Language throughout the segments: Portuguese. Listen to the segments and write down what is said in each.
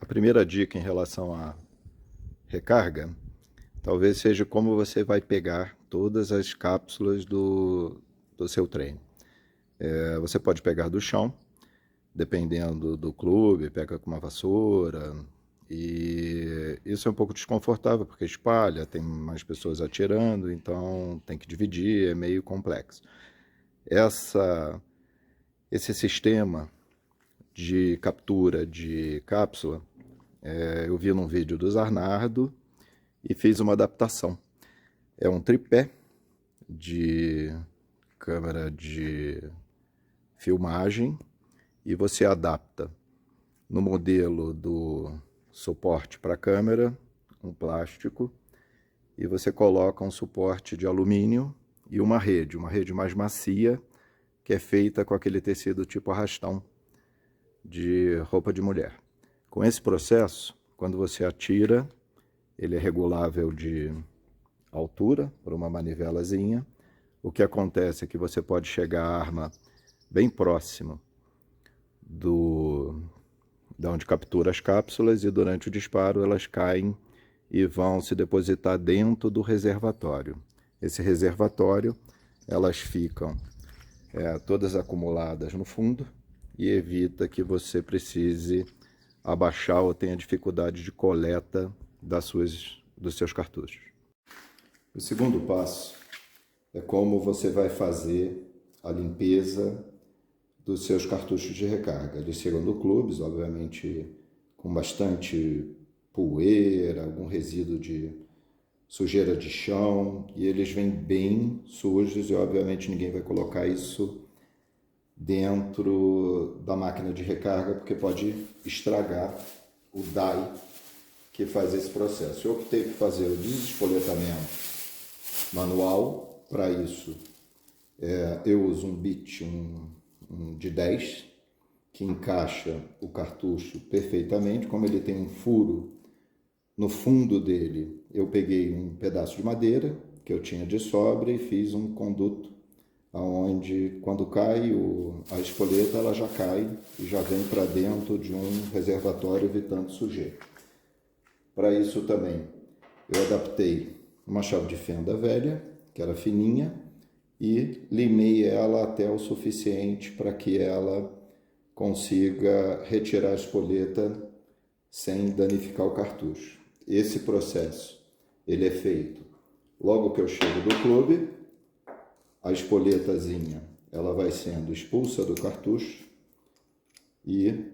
primeira dica em relação à recarga, talvez seja como você vai pegar todas as cápsulas do seu treino. Você pode pegar do chão, dependendo do clube, pega com uma vassoura, e isso é um pouco desconfortável, porque espalha, tem mais pessoas atirando, então tem que dividir, é meio complexo. Esse sistema de captura de cápsula, eu vi num vídeo do Zarnardo e fiz uma adaptação. É um tripé de câmera de filmagem e você adapta no modelo do suporte para a câmera, um plástico, e você coloca um suporte de alumínio e uma rede mais macia, que é feita com aquele tecido tipo arrastão de roupa de mulher. Com esse processo, quando você atira, ele é regulável de altura por uma manivelazinha. O que acontece é que você pode chegar a arma bem próximo da onde captura as cápsulas e durante o disparo elas caem e vão se depositar dentro do reservatório. Esse reservatório, elas ficam todas acumuladas no fundo e evita que você precise abaixar ou tenha dificuldade de coleta dos seus cartuchos. O segundo passo é como você vai fazer a limpeza dos seus cartuchos de recarga. Eles chegam no clubes, obviamente com bastante poeira, algum resíduo de sujeira de chão, e eles vêm bem sujos e obviamente ninguém vai colocar isso dentro da máquina de recarga porque pode estragar o die que faz esse processo. Eu optei por fazer o desespoletamento manual. Para isso eu uso um bit de 10 que encaixa o cartucho perfeitamente. Como ele tem um furo no fundo dele, eu peguei um pedaço de madeira que eu tinha de sobra e fiz um conduto onde quando cai a espoleta, ela já cai e já vem para dentro de um reservatório evitando sujeira. Para isso também eu adaptei uma chave de fenda velha, que era fininha, e limei ela até o suficiente para que ela consiga retirar a espoleta sem danificar o cartucho. Esse processo ele é feito logo que eu chego do clube. A espoletazinha ela vai sendo expulsa do cartucho e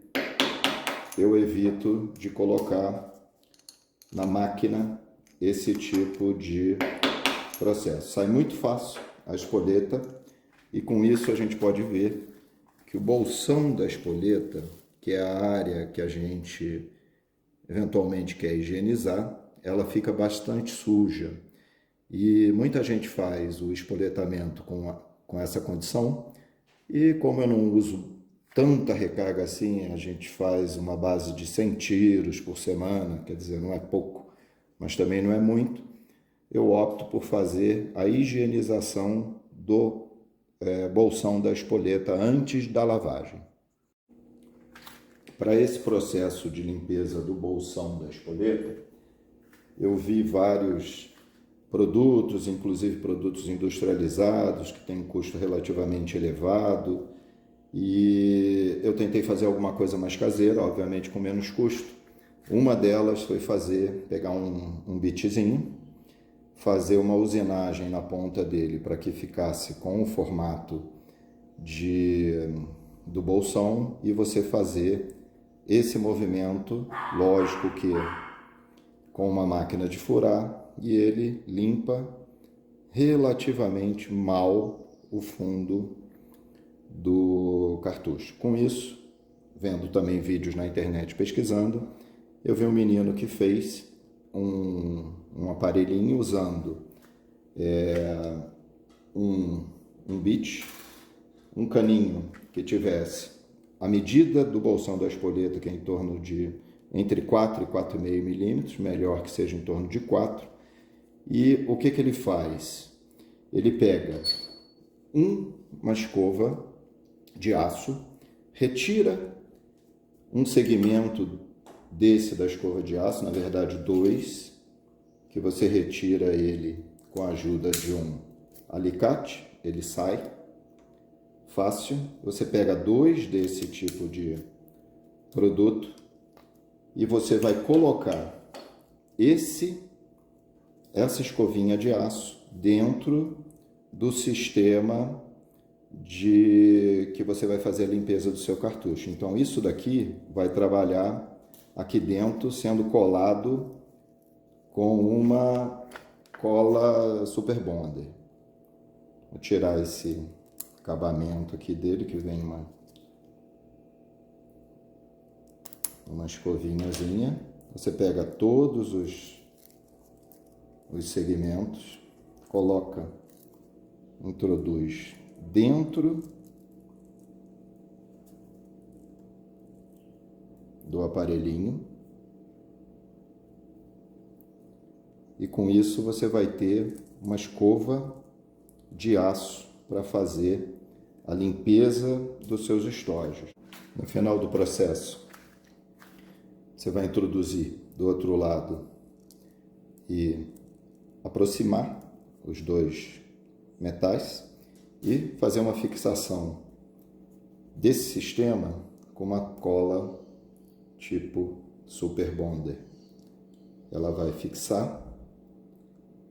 eu evito de colocar na máquina esse tipo de processo. Sai muito fácil a espoleta e com isso a gente pode ver que o bolsão da espoleta, que é a área que a gente eventualmente quer higienizar, ela fica bastante suja. E muita gente faz o espoletamento com essa condição. E como eu não uso tanta recarga assim, a gente faz uma base de 100 tiros por semana, quer dizer, não é pouco, mas também não é muito. Eu opto por fazer a higienização do bolsão da espoleta antes da lavagem. Para esse processo de limpeza do bolsão da espoleta, eu vi vários produtos, inclusive produtos industrializados, que têm um custo relativamente elevado, e eu tentei fazer alguma coisa mais caseira, obviamente com menos custo. Uma delas foi pegar um bitzinho, fazer uma usinagem na ponta dele para que ficasse com o formato do bolsão e você fazer esse movimento, lógico que com uma máquina de furar, e ele limpa relativamente mal o fundo do cartucho. Com isso, vendo também vídeos na internet pesquisando, eu vi um menino que fez um aparelhinho usando um bit, um caninho que tivesse a medida do bolsão da espoleta, que é em torno de entre 4 e 4,5 milímetros, melhor que seja em torno de 4. E o que ele faz? Ele pega uma escova de aço, retira um segmento desse da escova de aço, na verdade 2, que você retira ele com a ajuda de um alicate, ele sai fácil. Você pega 2 desse tipo de produto e você vai colocar essa escovinha de aço dentro do sistema que você vai fazer a limpeza do seu cartucho. Então isso daqui vai trabalhar aqui dentro, sendo colado com uma cola Super Bonder. Vou tirar esse acabamento aqui dele, que vem uma escovinhazinha. Você pega todos os segmentos, introduz dentro do aparelhinho, e com isso você vai ter uma escova de aço para fazer a limpeza dos seus estojos. No final do processo, você vai introduzir do outro lado e aproximar os 2 metais e fazer uma fixação desse sistema com uma cola tipo Super Bonder. Ela vai fixar,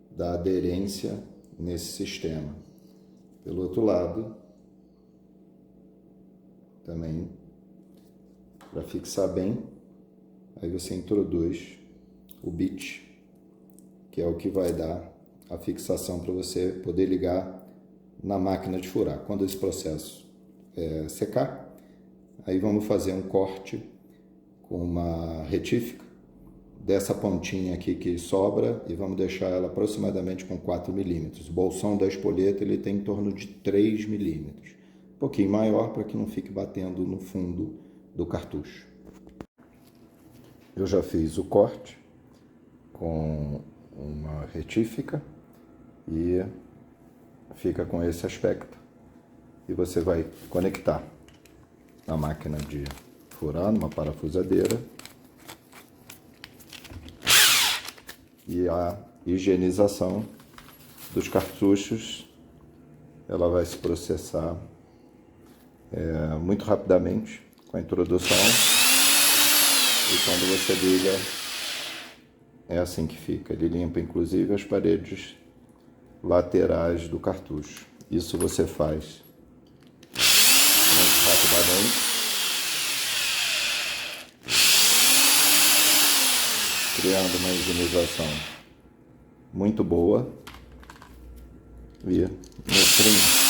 dar aderência nesse sistema. Pelo outro lado, também, para fixar bem, aí você introduz o bit, que é o que vai dar a fixação para você poder ligar na máquina de furar. Quando esse processo secar, aí vamos fazer um corte com uma retífica dessa pontinha aqui que sobra e vamos deixar ela aproximadamente com 4 milímetros. O bolsão da espoleta ele tem em torno de 3 milímetros. Um pouquinho maior para que não fique batendo no fundo do cartucho. Eu já fiz o corte com uma retífica e fica com esse aspecto. E você vai conectar na máquina de furar, numa parafusadeira, e a higienização dos cartuchos ela vai se processar muito rapidamente com a introdução, e quando você liga é assim que fica. Ele limpa inclusive as paredes laterais do cartucho. Isso você faz muito rapidamente, criando uma higienização muito boa. E no fim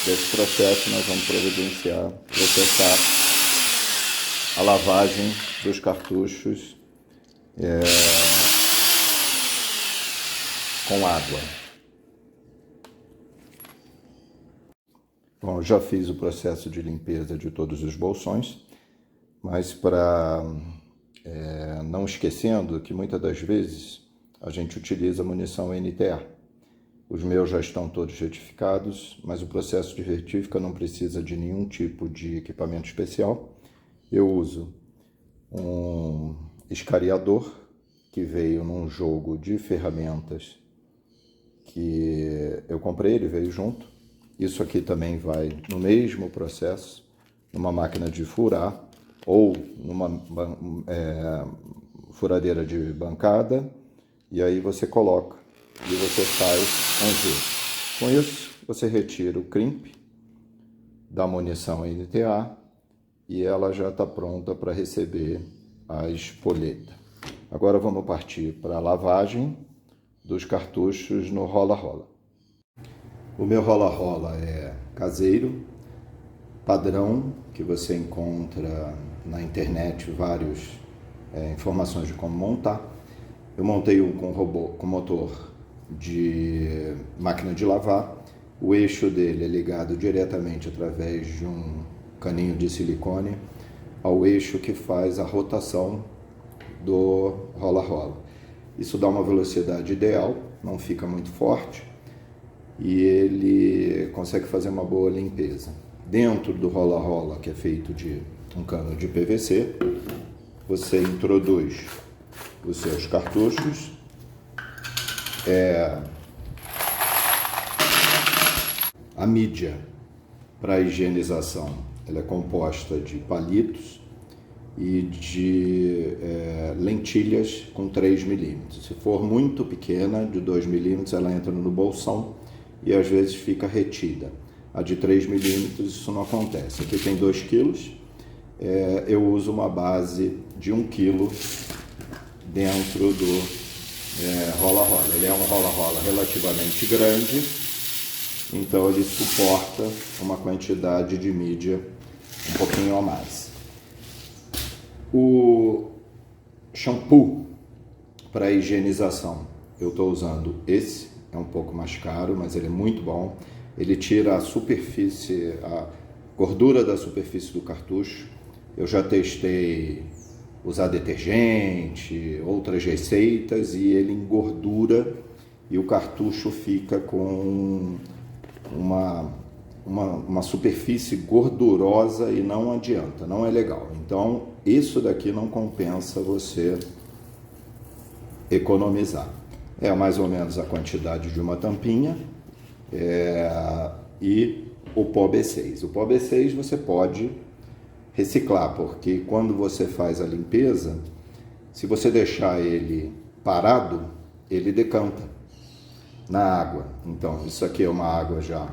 desse processo nós vamos processar a lavagem dos cartuchos com água. Bom, eu já fiz o processo de limpeza de todos os bolsões, mas para não esquecendo que muitas das vezes a gente utiliza munição NTA. Os meus já estão todos retificados, mas o processo de retífica não precisa de nenhum tipo de equipamento especial. Eu uso um escariador que veio num jogo de ferramentas que eu comprei, ele veio junto. Isso aqui também vai no mesmo processo, numa máquina de furar ou numa furadeira de bancada, e aí você coloca e você faz um giro. Com isso, você retira o crimp da munição NTA e ela já está pronta para receber a espoleta. Agora vamos partir para a lavagem dos cartuchos no rola-rola. O meu rola-rola é caseiro, padrão, que você encontra na internet várias informações de como montar. Eu montei um com motor de máquina de lavar. O eixo dele é ligado diretamente através de um caninho de silicone ao eixo que faz a rotação do rola-rola. Isso dá uma velocidade ideal, não fica muito forte e ele consegue fazer uma boa limpeza. Dentro do rola-rola, que é feito de um cano de PVC, você introduz os seus cartuchos, a mídia para higienização, ela é composta de palitos e de lentilhas com 3 milímetros. Se for muito pequena, de 2 milímetros, ela entra no bolsão e às vezes fica retida. A de 3 milímetros isso não acontece. Aqui tem 2 quilos, eu uso uma base de 1 quilo dentro do rola-rola. Ele é um rola-rola relativamente grande, então ele suporta uma quantidade de mídia um pouquinho a mais. O shampoo para higienização, eu estou usando esse, é um pouco mais caro, mas ele é muito bom. Ele tira a superfície, a gordura da superfície do cartucho. Eu já testei usar detergente, outras receitas, e ele engordura e o cartucho fica com uma superfície gordurosa e não adianta, não é legal. Então, isso daqui não compensa você economizar. É mais ou menos a quantidade de uma tampinha e o pó B6. O pó B6 você pode reciclar, porque quando você faz a limpeza, se você deixar ele parado, ele decanta na água. Então, isso aqui é uma água já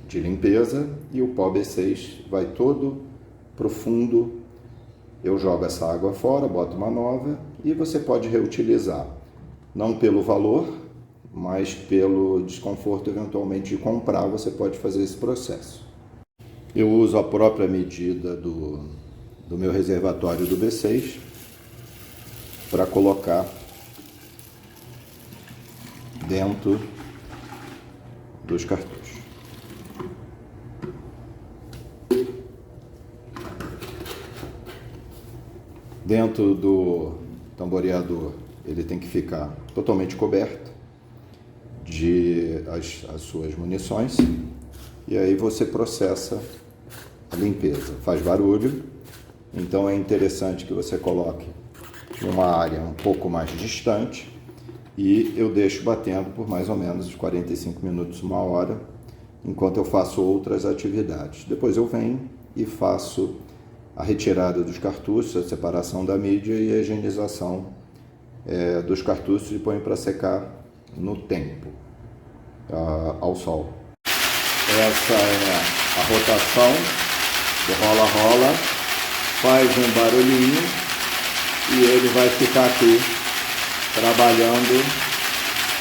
de limpeza e o pó B6 vai todo pro fundo. Eu jogo essa água fora, boto uma nova e você pode reutilizar. Não pelo valor, mas pelo desconforto eventualmente de comprar, você pode fazer esse processo. Eu uso a própria medida do meu reservatório do B6 para colocar dentro dos cartuchos. Dentro do tamboreador, ele tem que ficar totalmente coberto de as suas munições, e aí você processa a limpeza. Faz barulho, então é interessante que você coloque numa área um pouco mais distante, e eu deixo batendo por mais ou menos 45 minutos, 1 hora, enquanto eu faço outras atividades. Depois eu venho e faço a retirada dos cartuchos, a separação da mídia e a higienização dos cartuchos, e ponho para secar no tempo, ao sol. Essa é a rotação do rola-rola, faz um barulhinho e ele vai ficar aqui trabalhando,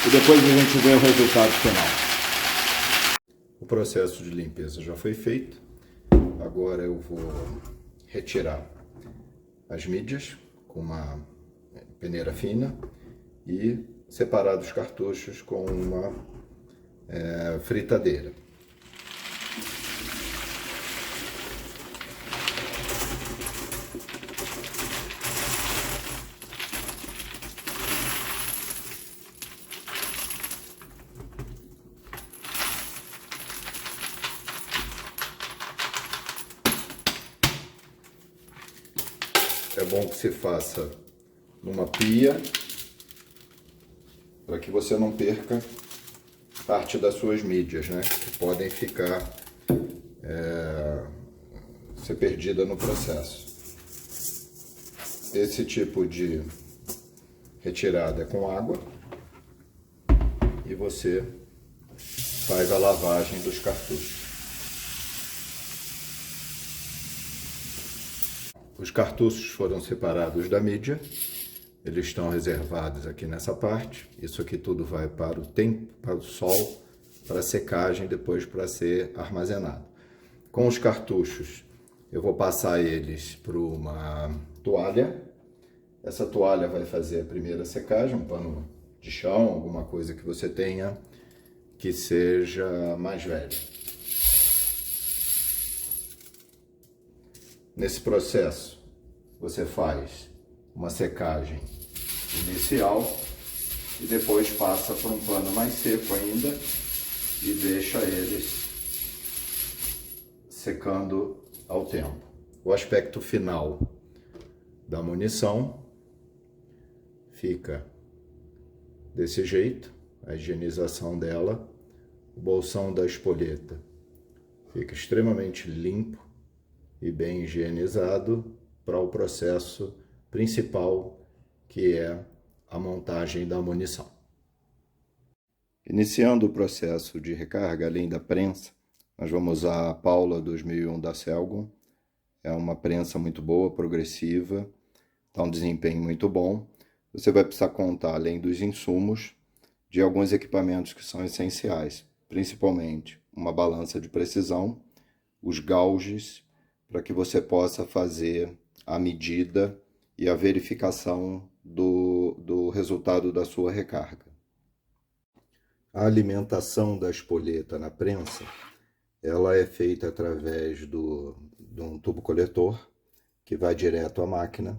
e depois a gente vê o resultado final. O processo de limpeza já foi feito, agora eu vou retirar as mídias com uma peneira fina e separar dos cartuchos com uma fritadeira. É bom que se faça numa pia, para que você não perca parte das suas mídias, né? Que podem ficar ser perdida no processo. Esse tipo de retirada é com água e você faz a lavagem dos cartuchos. Os cartuchos foram separados da mídia, eles estão reservados aqui nessa parte. Isso aqui tudo vai para o tempo, para o sol, para secagem, depois para ser armazenado. Com os cartuchos, eu vou passar eles para uma toalha. Essa toalha vai fazer a primeira secagem, um pano de chão, alguma coisa que você tenha que seja mais velha. Nesse processo, você faz uma secagem inicial e depois passa por um pano mais seco ainda e deixa eles secando ao tempo. O aspecto final da munição fica desse jeito, a higienização dela. O bolsão da espoleta fica extremamente limpo e bem higienizado para o processo principal, que é a montagem da munição. Iniciando o processo de recarga, além da prensa, nós vamos usar a Paula 2001 da Selgon. É uma prensa muito boa, progressiva, dá um desempenho muito bom. Você vai precisar contar, além dos insumos, de alguns equipamentos que são essenciais, principalmente uma balança de precisão, os gauges, para que você possa fazer a medida e a verificação do resultado da sua recarga. A alimentação da espoleta na prensa, ela é feita através de um tubo coletor que vai direto à máquina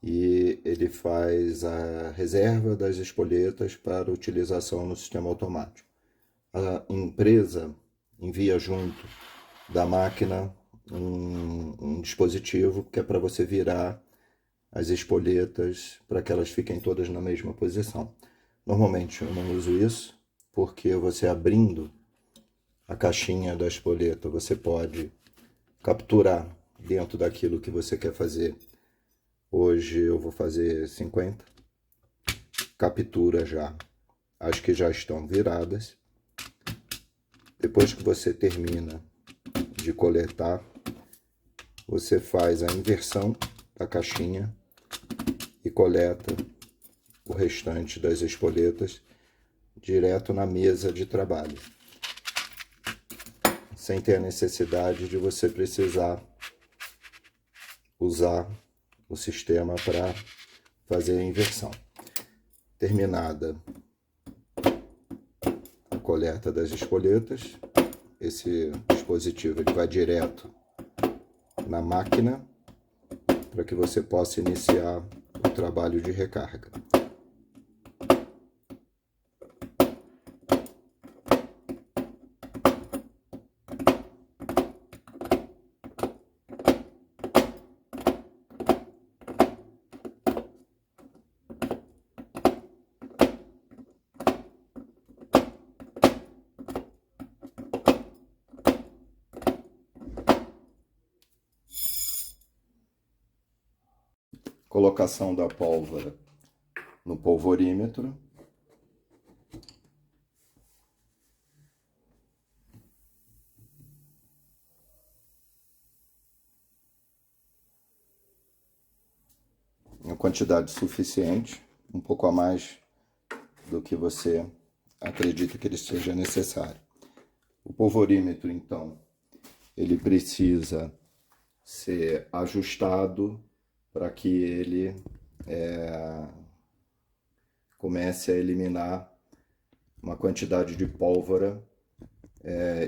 e ele faz a reserva das espoletas para utilização no sistema automático. A empresa envia junto da máquina um dispositivo que é para você virar as espoletas para que elas fiquem todas na mesma posição. Normalmente eu não uso isso porque você abrindo a caixinha da espoleta, você pode capturar dentro daquilo que você quer fazer. Hoje eu vou fazer 50. Captura já as que já estão viradas. Depois que você termina de coletar, você faz a inversão da caixinha e coleta o restante das espoletas direto na mesa de trabalho, sem ter a necessidade de você precisar usar o sistema para fazer a inversão. Terminada a coleta das espoletas, esse dispositivo ele vai direto na máquina para que você possa iniciar o trabalho de recarga. Colocação da pólvora no polvorímetro. Em quantidade suficiente, um pouco a mais do que você acredita que ele seja necessário. O polvorímetro, então, ele precisa ser ajustado para que ele comece a eliminar uma quantidade de pólvora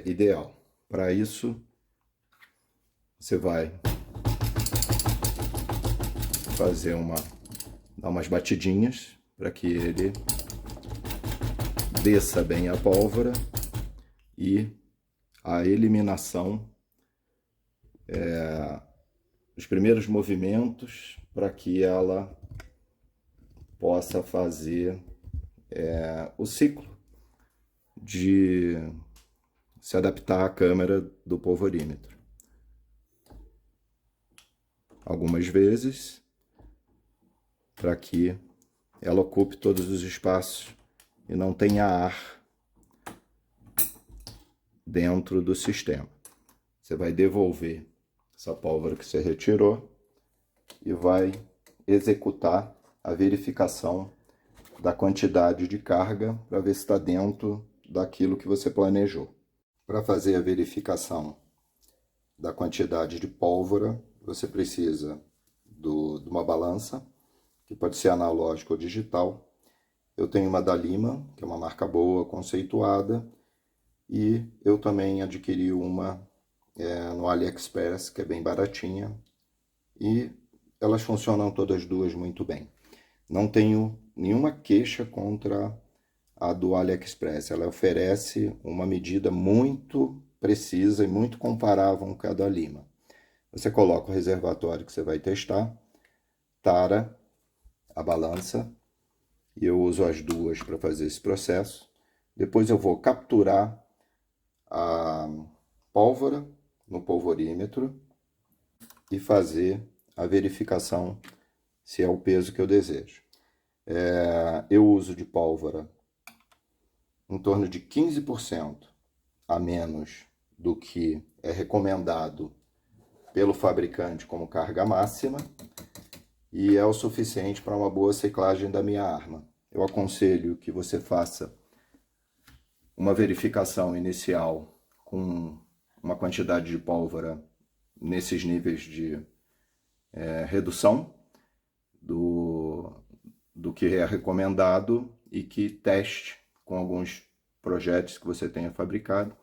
ideal. Para isso, você vai dar umas batidinhas para que ele desça bem a pólvora e a eliminação, os primeiros movimentos para que ela possa fazer o ciclo de se adaptar à câmera do polvorímetro. Algumas vezes, para que ela ocupe todos os espaços e não tenha ar dentro do sistema. Você vai devolver essa pólvora que você retirou e vai executar a verificação da quantidade de carga para ver se está dentro daquilo que você planejou. Para fazer a verificação da quantidade de pólvora, você precisa de uma balança, que pode ser analógica ou digital. Eu tenho uma da Lima, que é uma marca boa, conceituada, e eu também adquiri uma no AliExpress, que é bem baratinha, e elas funcionam todas duas muito bem. Não tenho nenhuma queixa contra a do AliExpress. Ela oferece uma medida muito precisa e muito comparável com a da Lima. Você coloca o reservatório que você vai testar, tara a balança, e eu uso as duas para fazer esse processo. Depois eu vou capturar a pólvora no polvorímetro e fazer a verificação se é o peso que eu desejo. Eu uso de pólvora em torno de 15% a menos do que é recomendado pelo fabricante como carga máxima, e é o suficiente para uma boa ciclagem da minha arma. Eu aconselho que você faça uma verificação inicial com uma quantidade de pólvora nesses níveis de redução do que é recomendado, e que teste com alguns projéteis que você tenha fabricado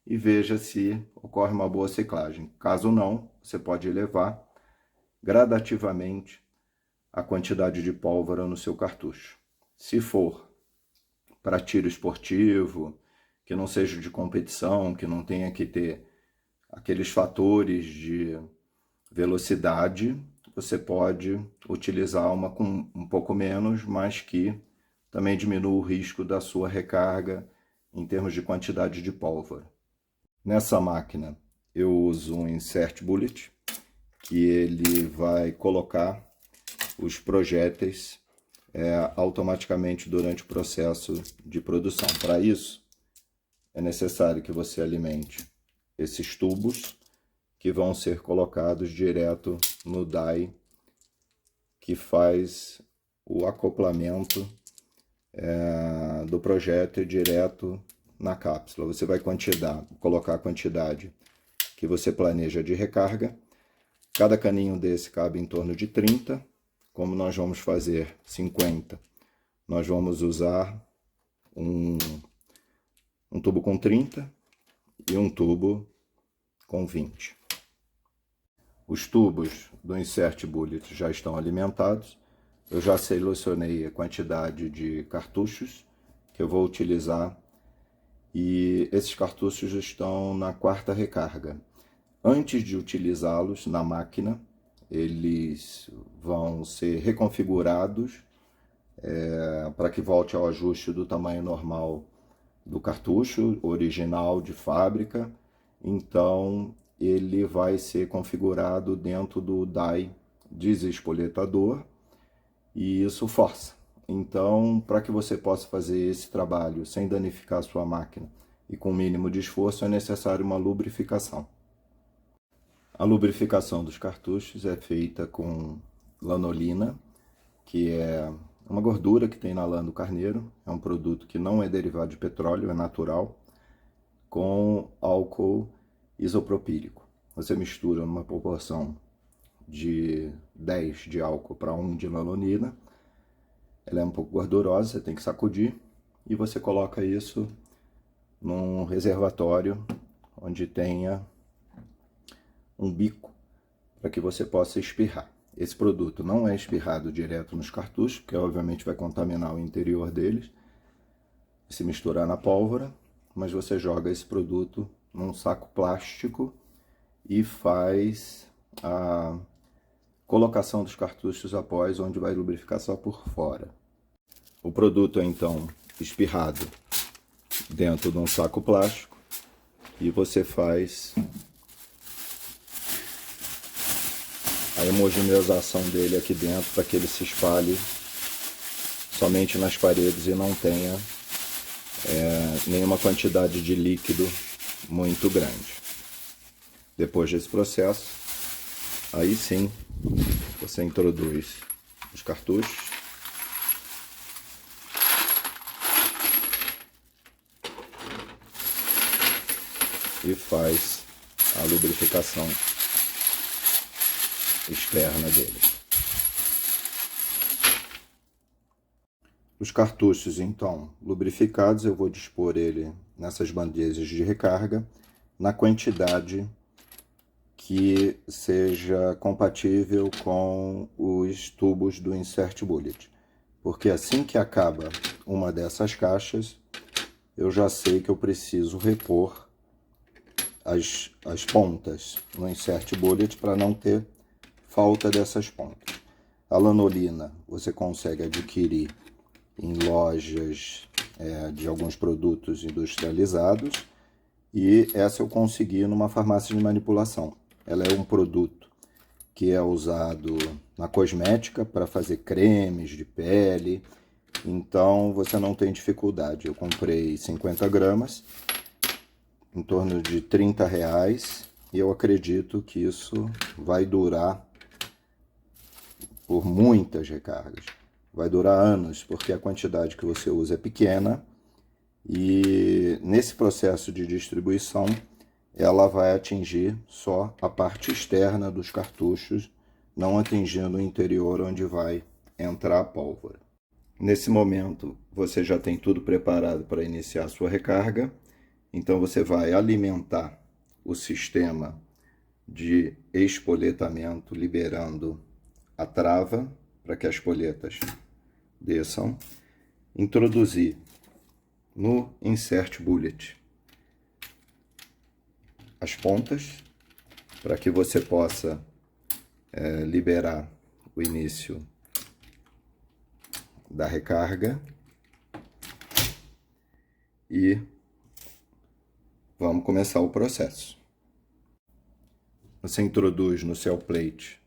e veja se ocorre uma boa ciclagem. Caso não, você pode elevar gradativamente a quantidade de pólvora no seu cartucho. Se for para tiro esportivo, que não seja de competição, que não tenha que ter aqueles fatores de velocidade, você pode utilizar uma com um pouco menos, mas que também diminua o risco da sua recarga em termos de quantidade de pólvora. Nessa máquina eu uso um insert bullet, que ele vai colocar os projéteis automaticamente durante o processo de produção. Para isso, é necessário que você alimente esses tubos, que vão ser colocados direto no die que faz o acoplamento do projétil direto na cápsula. Você vai colocar a quantidade que você planeja de recarga. Cada caninho desse cabe em torno de 30. Como nós vamos fazer 50, nós vamos usar um tubo com 30 e um tubo com 20. Os tubos do insert bullet já estão alimentados. Eu já selecionei a quantidade de cartuchos que eu vou utilizar, e esses cartuchos estão na 4ª recarga. Antes de utilizá-los na máquina, eles vão ser reconfigurados para que volte ao ajuste do tamanho normal do cartucho original de fábrica. Então ele vai ser configurado dentro do die desespoletador, e isso força. Então, para que você possa fazer esse trabalho sem danificar a sua máquina e com o mínimo de esforço, é necessário uma lubrificação. A lubrificação dos cartuchos é feita com lanolina, que é uma gordura que tem na lã do carneiro. É um produto que não é derivado de petróleo, é natural, com álcool isopropílico. Você mistura numa proporção de 10 de álcool para 1 de lanolina. Ela é um pouco gordurosa, você tem que sacudir, e você coloca isso num reservatório onde tenha um bico para que você possa espirrar. Esse produto não é espirrado direto nos cartuchos, porque obviamente vai contaminar o interior deles, se misturar na pólvora, mas você joga esse produto num saco plástico e faz a colocação dos cartuchos após, onde vai lubrificar só por fora. O produto é então espirrado dentro de um saco plástico e você faz a homogeneização dele aqui dentro para que ele se espalhe somente nas paredes e não tenha nenhuma quantidade de líquido muito grande. Depois desse processo, aí sim você introduz os cartuchos e faz a lubrificação externa dele. Os cartuchos, então, lubrificados, eu vou dispor ele nessas bandejas de recarga na quantidade que seja compatível com os tubos do insert bullet, porque assim que acaba uma dessas caixas, eu já sei que eu preciso repor as pontas no insert bullet para não ter falta dessas pontas. A lanolina você consegue adquirir em lojas de alguns produtos industrializados, e essa eu consegui numa farmácia de manipulação. Ela é um produto que é usado na cosmética para fazer cremes de pele, então você não tem dificuldade. Eu comprei 50 gramas, em torno de R$30, e eu acredito que isso vai durar por muitas recargas. Vai durar anos, porque a quantidade que você usa é pequena, e nesse processo de distribuição ela vai atingir só a parte externa dos cartuchos, não atingindo o interior onde vai entrar a pólvora. Nesse momento você já tem tudo preparado para iniciar a sua recarga, então você vai alimentar o sistema de espoletamento, liberando a trava para que as espoletas desçam, introduzir no insert bullet as pontas para que você possa liberar o início da recarga, e vamos começar o processo. Você introduz no cell plate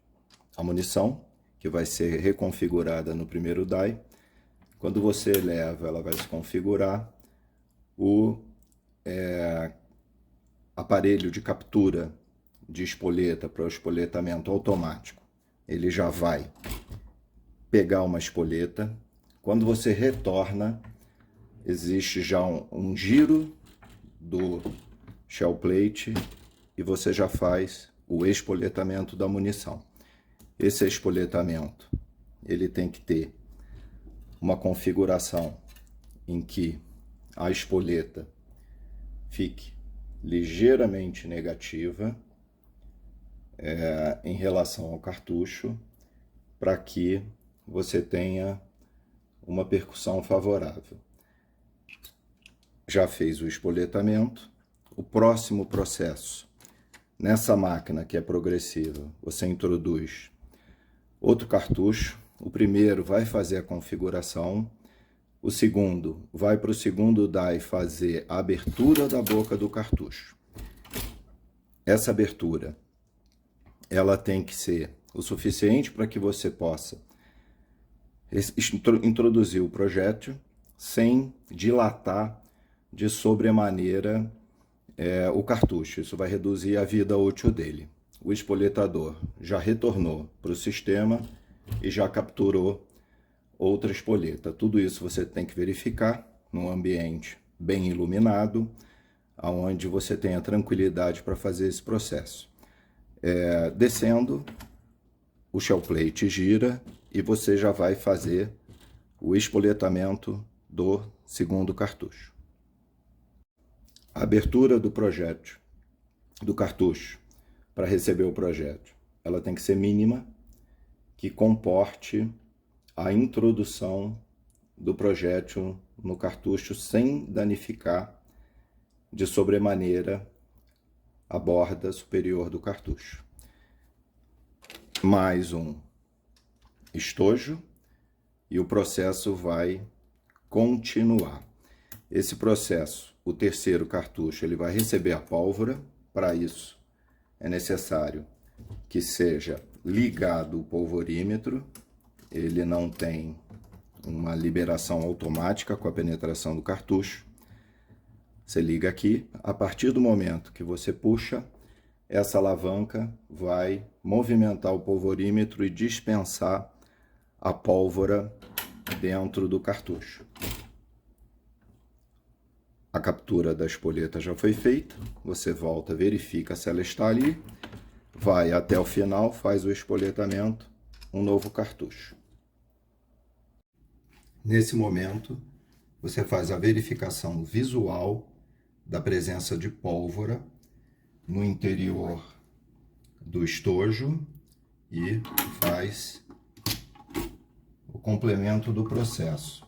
a munição, que vai ser reconfigurada no primeiro die. Quando você eleva, ela vai se configurar. O aparelho de captura de espoleta para o espoletamento automático, ele já vai pegar uma espoleta. Quando você retorna, existe já um giro do shell plate e você já faz o espoletamento da munição. Esse espoletamento, ele tem que ter uma configuração em que a espoleta fique ligeiramente negativa em relação ao cartucho, para que você tenha uma percussão favorável. Já fez o espoletamento. O próximo processo, nessa máquina que é progressiva, você introduz outro cartucho. O primeiro vai fazer a configuração, o segundo vai para o segundo die fazer a abertura da boca do cartucho. Essa abertura, ela tem que ser o suficiente para que você possa introduzir o projétil sem dilatar de sobremaneira o cartucho. Isso vai reduzir a vida útil dele. O espoletador já retornou para o sistema e já capturou outra espoleta. Tudo isso você tem que verificar num ambiente bem iluminado, onde você tenha tranquilidade para fazer esse processo. Descendo, o shell plate gira e você já vai fazer o espoletamento do segundo cartucho. A abertura do projétil, do cartucho, para receber o projétil, ela tem que ser mínima, que comporte a introdução do projétil no cartucho sem danificar de sobremaneira a borda superior do cartucho. Mais um estojo e o processo vai continuar. Esse processo, o terceiro cartucho, ele vai receber a pólvora. Para isso é necessário que seja ligado o polvorímetro. Ele não tem uma liberação automática com a penetração do cartucho. Você liga aqui, a partir do momento que você puxa, essa alavanca vai movimentar o polvorímetro e dispensar a pólvora dentro do cartucho. A captura da espoleta já foi feita, você volta, verifica se ela está ali, vai até o final, faz o espoletamento, um novo cartucho. Nesse momento, você faz a verificação visual da presença de pólvora no interior do estojo e faz o complemento do processo.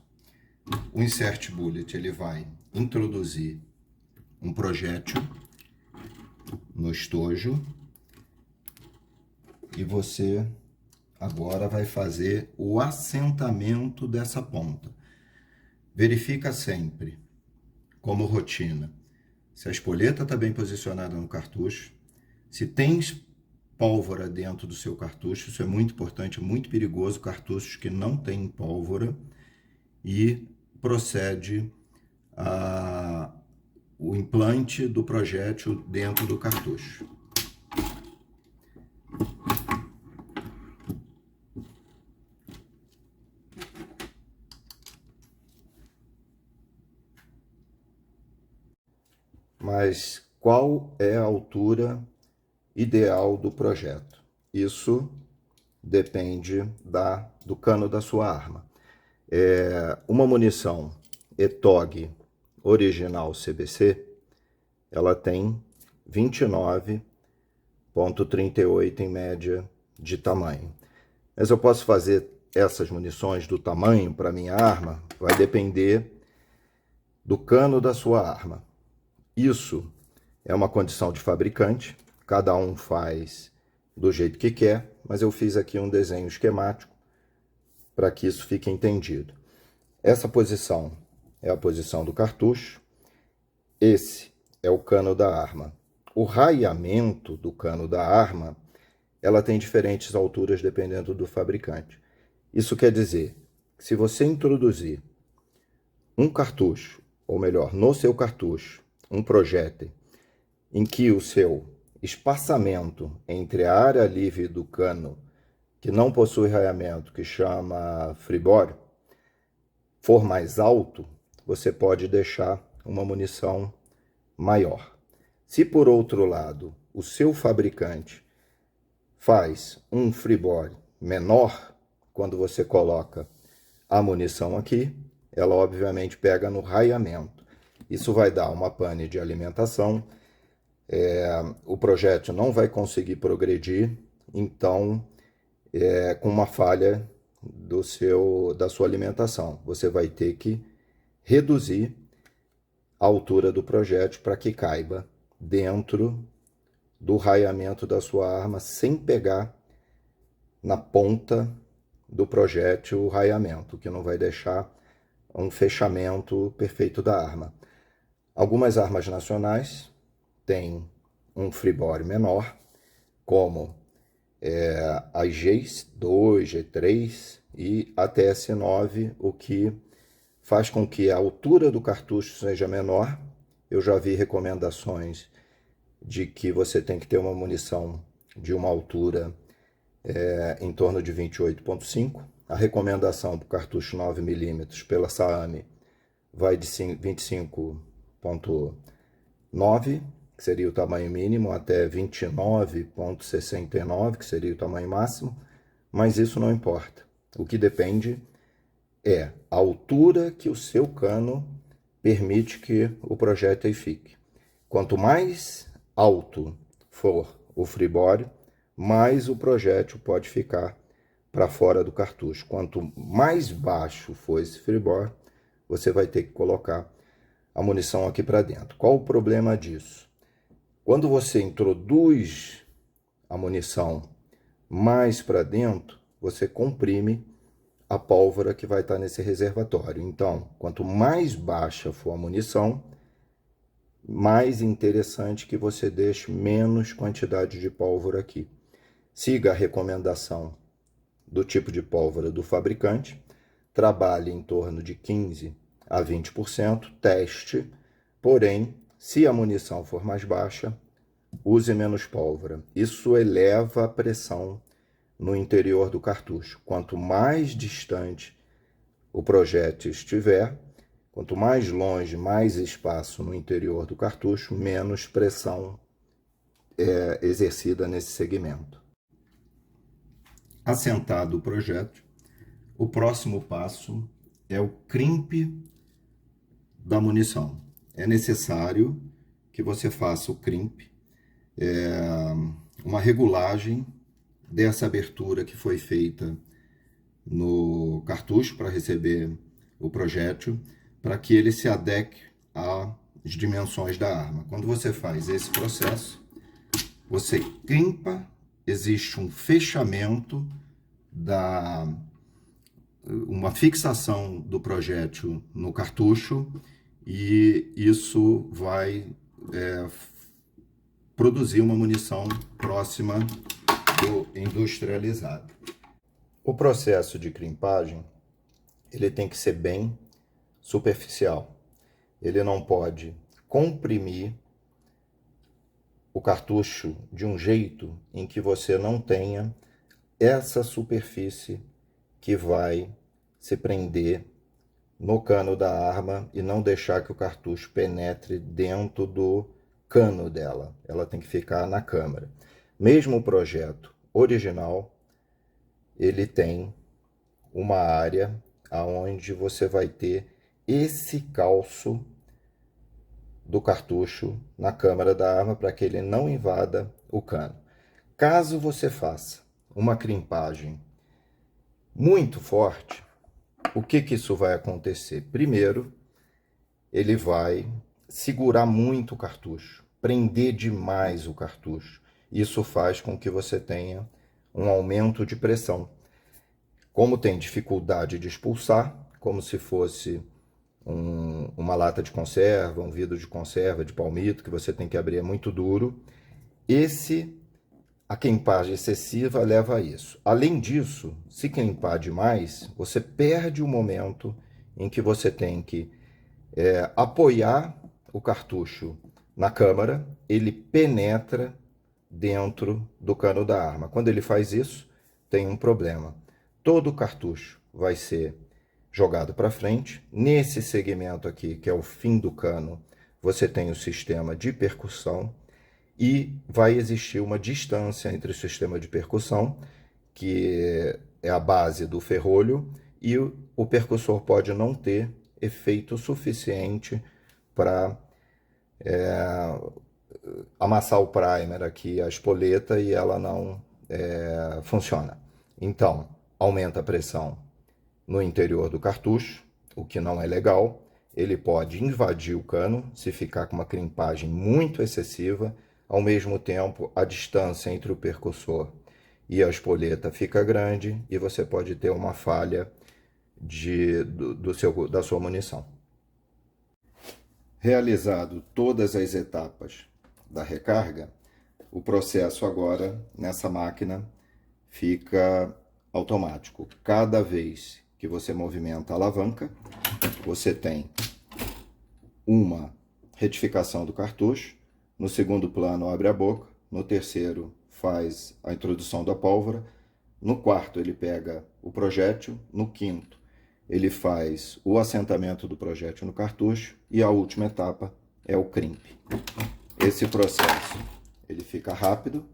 O insert bullet, ele vai introduzir um projétil no estojo e você agora vai fazer o assentamento dessa ponta. Verifica sempre, como rotina, se a espoleta está bem posicionada no cartucho, se tem pólvora dentro do seu cartucho. Isso é muito importante, é muito perigoso, cartuchos que não têm pólvora, e procede o implante do projétil dentro do cartucho. Mas qual é a altura ideal do projeto? Isso depende do cano da sua arma. Uma munição ETOG original CBC, ela tem 29,38 em média de tamanho. Mas eu posso fazer essas munições do tamanho para minha arma, vai depender do cano da sua arma. Isso é uma condição de fabricante, cada um faz do jeito que quer, mas eu fiz aqui um desenho esquemático para que isso fique entendido. Essa posição é a posição do cartucho, esse é o cano da arma. O raiamento do cano da arma, ela tem diferentes alturas dependendo do fabricante. Isso quer dizer que se você introduzir um cartucho, ou melhor, no seu cartucho, um projétil em que o seu espaçamento entre a área livre do cano, que não possui raiamento, que chama freebore, for mais alto, você pode deixar uma munição maior. Se por outro lado, o seu fabricante faz um freebore menor, quando você coloca a munição aqui, ela obviamente pega no raiamento. Isso vai dar uma pane de alimentação, o projétil não vai conseguir progredir, então, com uma falha da sua alimentação, você vai ter que reduzir a altura do projétil para que caiba dentro do raiamento da sua arma, sem pegar na ponta do projétil o raiamento, que não vai deixar um fechamento perfeito da arma. Algumas armas nacionais têm um freebore menor, como a G2, G3 e a TS9, o que faz com que a altura do cartucho seja menor. Eu já vi recomendações de que você tem que ter uma munição de uma altura em torno de 28,5. A recomendação para o cartucho 9mm pela SAAMI vai de 25,9, que seria o tamanho mínimo, até 29,69, que seria o tamanho máximo, mas isso não importa. O que depende é a altura que o seu cano permite que o projétil fique. Quanto mais alto for o freebore, mais o projétil pode ficar para fora do cartucho. Quanto mais baixo for esse freebore, você vai ter que colocar a munição aqui para dentro. Qual o problema disso? Quando você introduz a munição mais para dentro, você comprime a pólvora que vai estar nesse reservatório. Então, quanto mais baixa for a munição, mais interessante que você deixe menos quantidade de pólvora aqui. Siga a recomendação do tipo de pólvora do fabricante, trabalhe em torno de 15 a 20%, teste, porém, se a munição for mais baixa, use menos pólvora. Isso eleva a pressão no interior do cartucho. Quanto mais distante o projétil estiver, quanto mais longe, mais espaço no interior do cartucho, menos pressão é exercida nesse segmento. Assentado o projétil, o próximo passo é o crimpe da munição. É necessário que você faça o crimpe, uma regulagem dessa abertura que foi feita no cartucho para receber o projétil, para que ele se adeque às dimensões da arma. Quando você faz esse processo, você crimpa, existe um fechamento, uma fixação do projétil no cartucho, e isso vai produzir uma munição próxima do industrializado. O processo de crimpagem, ele tem que ser bem superficial. Ele não pode comprimir o cartucho de um jeito em que você não tenha essa superfície que vai se prender no cano da arma e não deixar que o cartucho penetre dentro do cano dela. Ela tem que ficar na câmara. Mesmo o projeto original, ele tem uma área aonde você vai ter esse calço do cartucho na câmara da arma para que ele não invada o cano. Caso você faça uma crimpagem muito forte, o que isso vai acontecer? Primeiro, ele vai segurar muito o cartucho, prender demais o cartucho. Isso faz com que você tenha um aumento de pressão. Como tem dificuldade de expulsar, como se fosse uma lata de conserva, um vidro de conserva de palmito, que você tem que abrir, é muito duro. A crimpagem excessiva leva a isso. Além disso, se crimpar demais, você perde o momento em que você tem que apoiar o cartucho na câmara, ele penetra dentro do cano da arma. Quando ele faz isso, tem um problema. Todo o cartucho vai ser jogado para frente. Nesse segmento aqui, que é o fim do cano, você tem o sistema de percussão e vai existir uma distância entre o sistema de percussão, que é a base do ferrolho, e o percussor pode não ter efeito suficiente para amassar o primer aqui, a espoleta, e ela não funciona. Então, aumenta a pressão no interior do cartucho, o que não é legal. Ele pode invadir o cano se ficar com uma crimpagem muito excessiva. Ao mesmo tempo, a distância entre o percussor e a espoleta fica grande e você pode ter uma falha da sua munição. Realizado todas as etapas da recarga, o processo agora nessa máquina fica automático. Cada vez que você movimenta a alavanca, você tem uma retificação do cartucho. No segundo plano, abre a boca. No terceiro, faz a introdução da pólvora. No quarto, ele pega o projétil. No quinto, ele faz o assentamento do projétil no cartucho. E a última etapa é o crimp. Esse processo, ele fica rápido.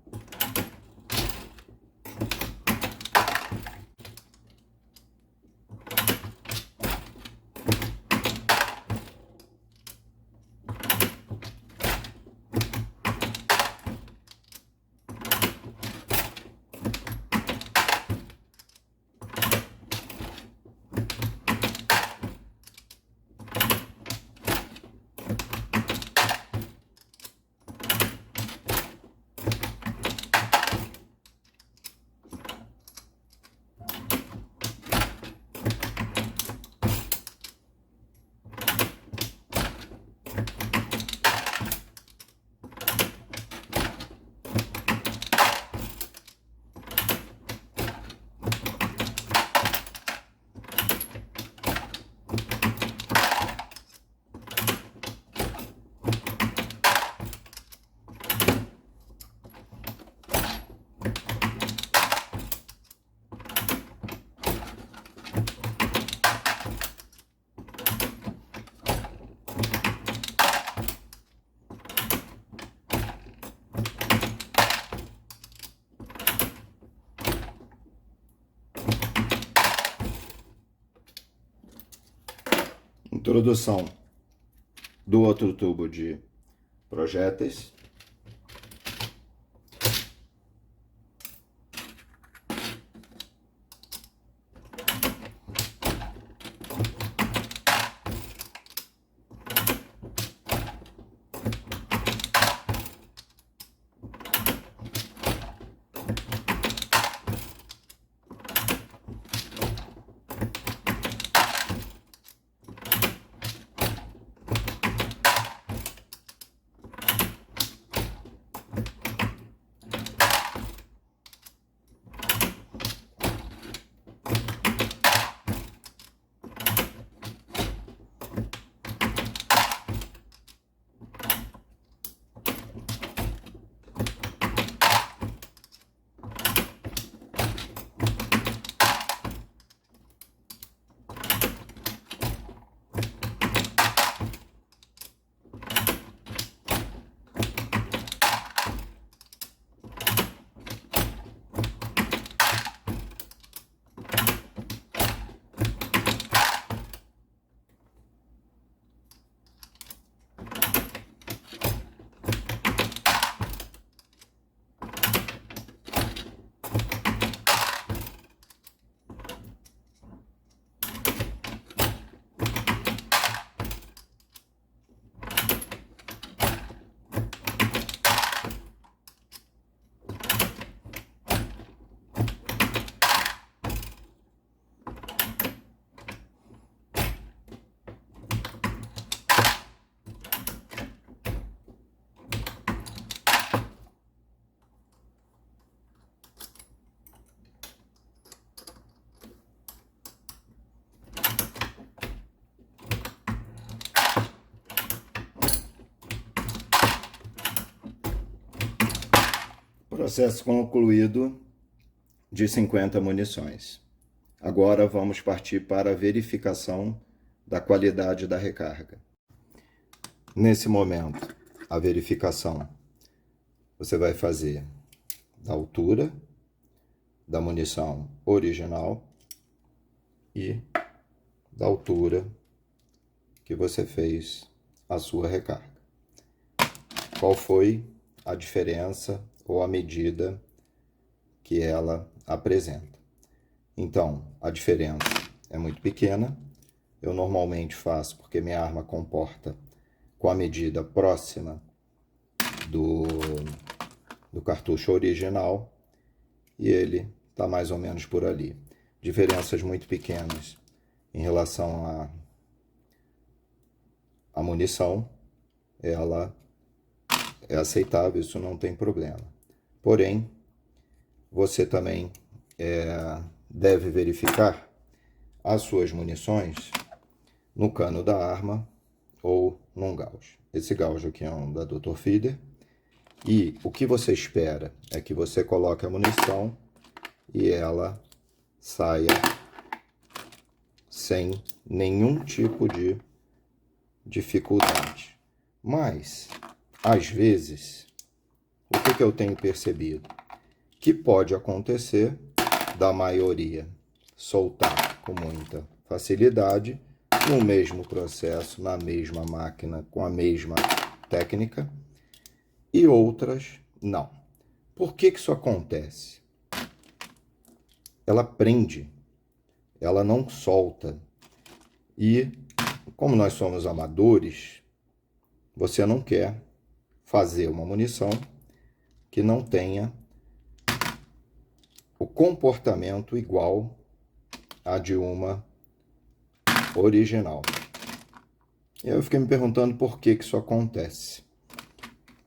Introdução do outro tubo de projéteis. Processo concluído de 50 munições. Agora vamos partir para a verificação da qualidade da recarga. Nesse momento, a verificação você vai fazer da altura da munição original e da altura que você fez a sua recarga. Qual foi a diferença ou a medida que ela apresenta? Então, a diferença é muito pequena. Eu normalmente faço porque minha arma comporta com a medida próxima do cartucho original e ele está mais ou menos por ali. Diferenças muito pequenas em relação à munição, ela é aceitável, isso não tem problema. Porém, você também deve verificar as suas munições no cano da arma ou num gauge. Esse gauge aqui é um da Dr. Feeder. E o que você espera é que você coloque a munição e ela saia sem nenhum tipo de dificuldade. Mas, às vezes, o que eu tenho percebido? Que pode acontecer da maioria soltar com muita facilidade, no mesmo processo, na mesma máquina, com a mesma técnica, e outras não. Por que isso acontece? Ela prende, ela não solta. E, como nós somos amadores, você não quer fazer uma munição que não tenha o comportamento igual a de uma original. E aí eu fiquei me perguntando por que isso acontece.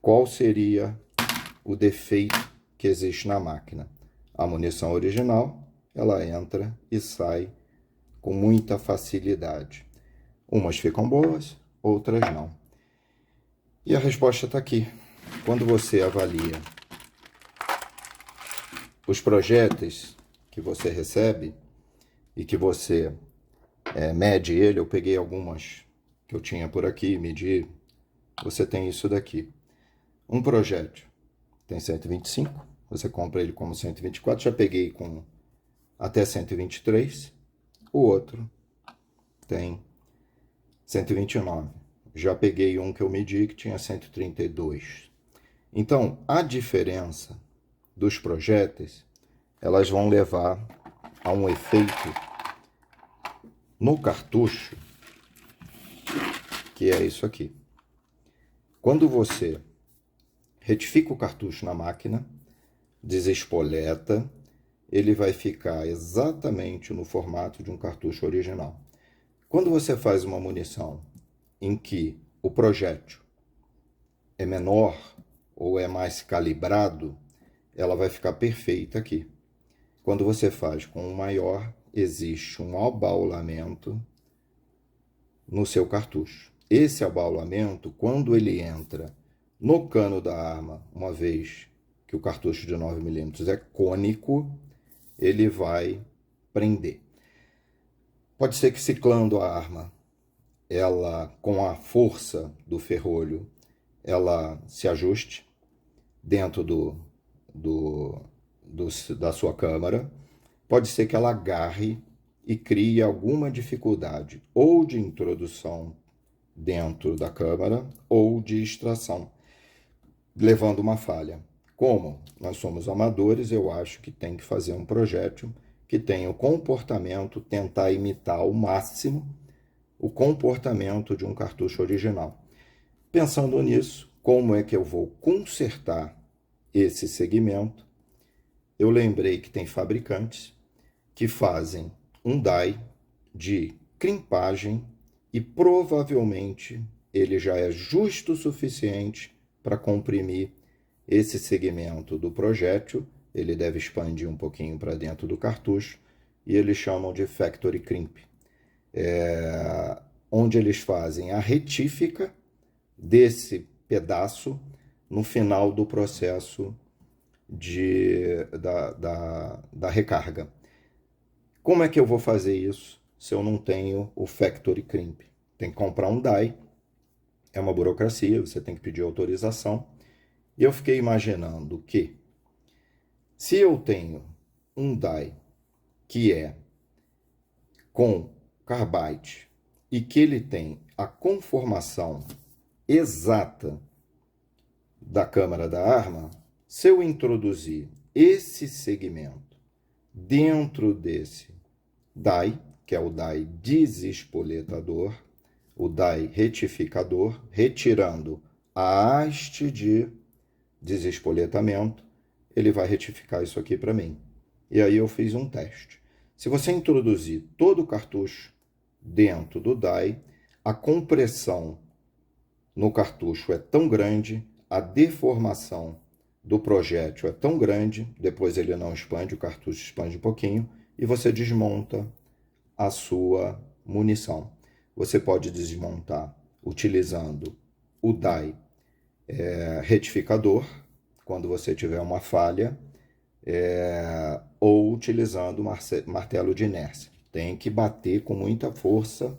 Qual seria o defeito que existe na máquina? A munição original, ela entra e sai com muita facilidade. Umas ficam boas, outras não. E a resposta está aqui. Quando você avalia os projéteis que você recebe e que você mede ele, eu peguei algumas que eu tinha por aqui, medi, você tem isso daqui. Um projétil tem 125, você compra ele como 124, já peguei com até 123, o outro tem 129. Já peguei um que eu medi que tinha 132. Então, a diferença dos projéteis, elas vão levar a um efeito no cartucho, que é isso aqui. Quando você retifica o cartucho na máquina, desespoleta, ele vai ficar exatamente no formato de um cartucho original. Quando você faz uma munição em que o projétil é menor ou é mais calibrado, ela vai ficar perfeita aqui. Quando você faz com um maior, existe um abaulamento no seu cartucho. Esse abaulamento, quando ele entra no cano da arma, uma vez que o cartucho de 9mm é cônico, ele vai prender. Pode ser que ciclando a arma, ela, com a força do ferrolho, ela se ajuste dentro da sua câmara. Pode ser que ela agarre e crie alguma dificuldade, ou de introdução dentro da câmara, ou de extração, levando uma falha. Como nós somos amadores, eu acho que tem que fazer um projétil que tenha o comportamento, tentar imitar ao máximo o comportamento de um cartucho original. Pensando nisso, como é que eu vou consertar esse segmento? Eu lembrei que tem fabricantes que fazem um die de crimpagem e provavelmente ele já é justo o suficiente para comprimir esse segmento do projétil. Ele deve expandir um pouquinho para dentro do cartucho e eles chamam de factory crimp, onde eles fazem a retífica desse pedaço no final do processo da recarga. Como é que eu vou fazer isso se eu não tenho o Factory Crimp? Tem que comprar um die, é uma burocracia, você tem que pedir autorização. E eu fiquei imaginando que, se eu tenho um die que é com carbide e que ele tem a conformação exata da câmara da arma, se eu introduzir esse segmento dentro desse die, que é o die desespoletador, o die retificador, retirando a haste de desespoletamento, ele vai retificar isso aqui para mim. E aí eu fiz um teste. Se você introduzir todo o cartucho dentro do die, a compressão no cartucho é tão grande, a deformação do projétil é tão grande, depois ele não expande, o cartucho expande um pouquinho, e você desmonta a sua munição. Você pode desmontar utilizando o die retificador, quando você tiver uma falha, ou utilizando martelo de inércia. Tem que bater com muita força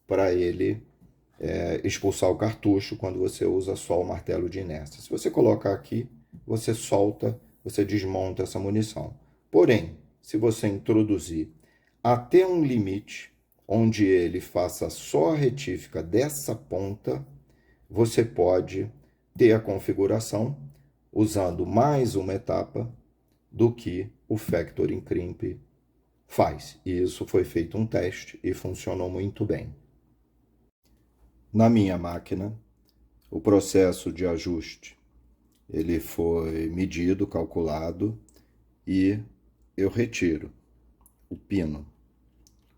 para ele expulsar o cartucho quando você usa só o martelo de inércia. Se você colocar aqui, você solta, você desmonta essa munição. Porém, se você introduzir até um limite onde ele faça só a retífica dessa ponta, você pode ter a configuração usando mais uma etapa do que o Factory Crimp faz. E isso foi feito um teste e funcionou muito bem. Na minha máquina, o processo de ajuste ele foi medido, calculado, e eu retiro o pino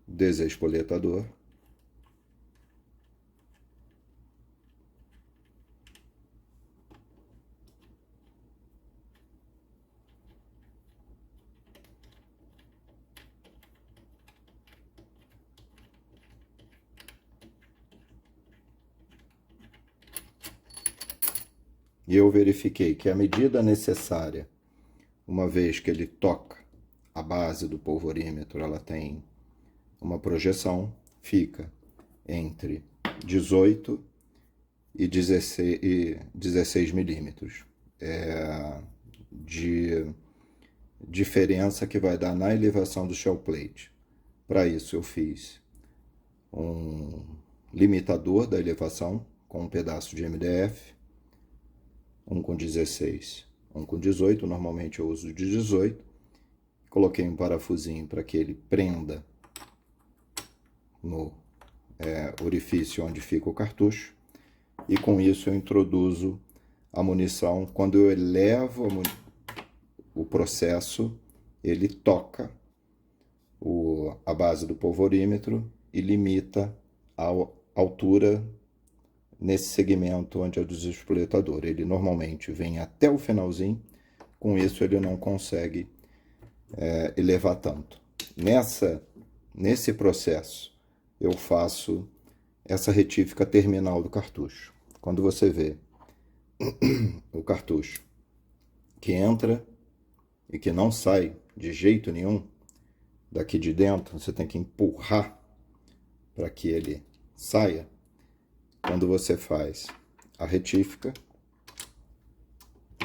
desespoletador, e eu verifiquei que a medida necessária, uma vez que ele toca a base do polvorímetro, ela tem uma projeção, fica entre 18 e 16 milímetros de diferença que vai dar na elevação do shell plate. Para isso eu fiz um limitador da elevação com um pedaço de MDF, um com 16, um com 18, normalmente eu uso de 18. Coloquei um parafusinho para que ele prenda no orifício onde fica o cartucho, e com isso eu introduzo a munição. Quando eu elevo o processo, ele toca a base do polvorímetro e limita a altura nesse segmento onde é o desespoletador. Ele normalmente vem até o finalzinho, com isso ele não consegue elevar tanto. Nesse processo, eu faço essa retífica terminal do cartucho. Quando você vê o cartucho que entra e que não sai de jeito nenhum daqui de dentro, você tem que empurrar para que ele saia. Quando você faz a retífica,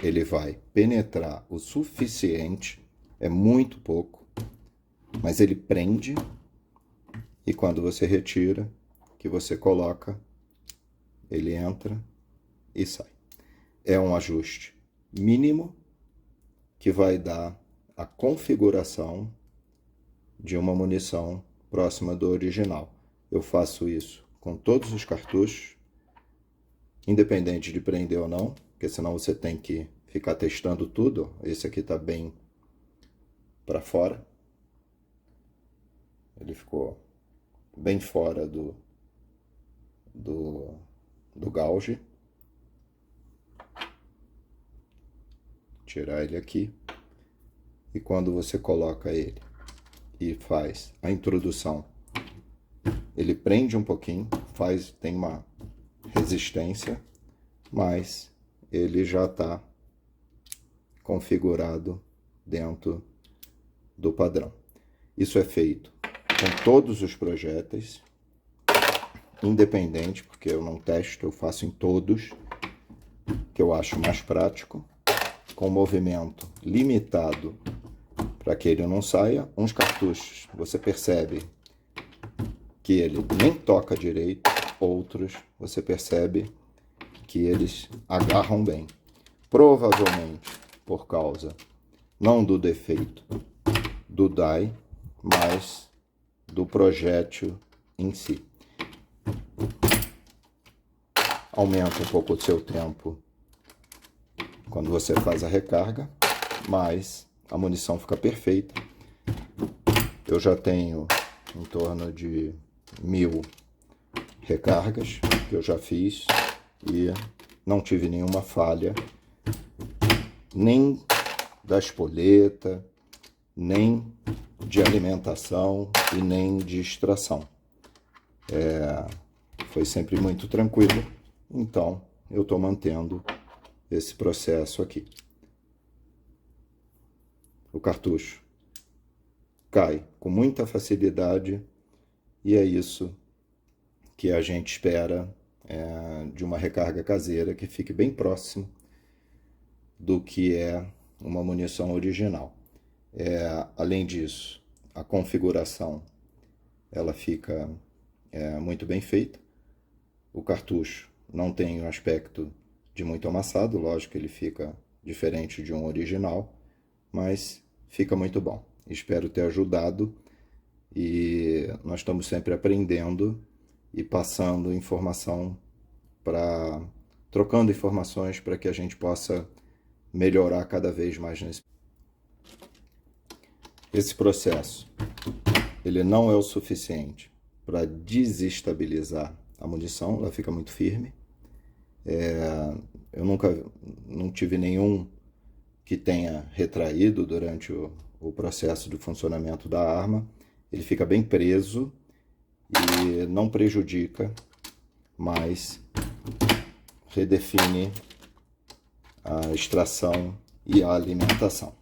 ele vai penetrar o suficiente, é muito pouco, mas ele prende, e quando você retira, que você coloca, ele entra e sai. É um ajuste mínimo que vai dar a configuração de uma munição próxima do original. Eu faço isso com todos os cartuchos, independente de prender ou não, porque senão você tem que ficar testando tudo. Esse aqui está bem para fora. Ele ficou bem fora do gauge. Tirar ele aqui. E quando você coloca ele e faz a introdução, ele prende um pouquinho, tem uma resistência, mas ele já está configurado dentro do padrão. Isso é feito com todos os projéteis, independente, porque eu não testo, eu faço em todos, que eu acho mais prático, com movimento limitado para que ele não saia. Uns cartuchos você percebe que ele nem toca direito, outros você percebe que eles agarram bem. Provavelmente por causa não do defeito do die, mas do projétil em si. Aumenta um pouco o seu tempo quando você faz a recarga, mas a munição fica perfeita. Eu já tenho em torno de 1000 recargas que eu já fiz e não tive nenhuma falha, nem da espoleta, nem de alimentação e nem de extração. Foi sempre muito tranquilo, então eu estou mantendo esse processo aqui. O cartucho cai com muita facilidade e é isso que a gente espera de uma recarga caseira, que fique bem próximo do que é uma munição original. Além disso, a configuração ela fica muito bem feita. O cartucho não tem um aspecto de muito amassado, lógico que ele fica diferente de um original, mas fica muito bom. Espero ter ajudado e nós estamos sempre aprendendo e passando informação trocando informações para que a gente possa melhorar cada vez mais Esse processo, ele não é o suficiente para desestabilizar a munição, ela fica muito firme. Eu não tive nenhum que tenha retraído durante o processo de funcionamento da arma. Ele fica bem preso e não prejudica, mas redefine a extração e a alimentação.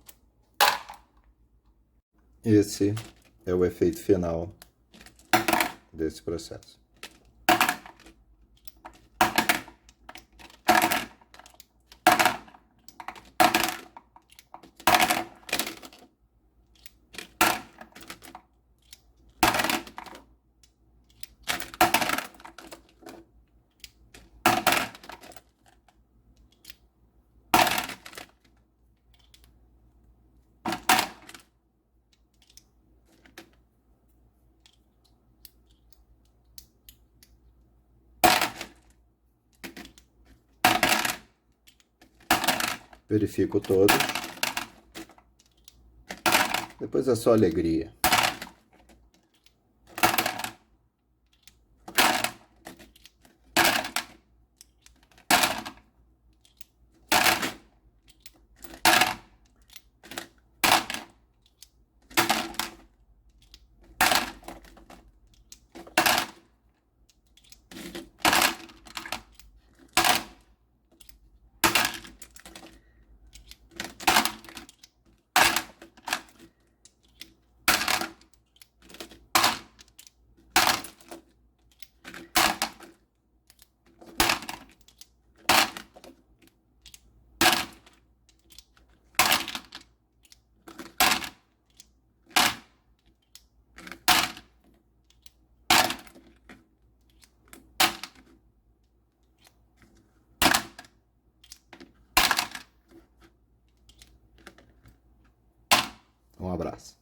Esse é o efeito final desse processo. Verifico todos. Depois é só alegria. Um abraço.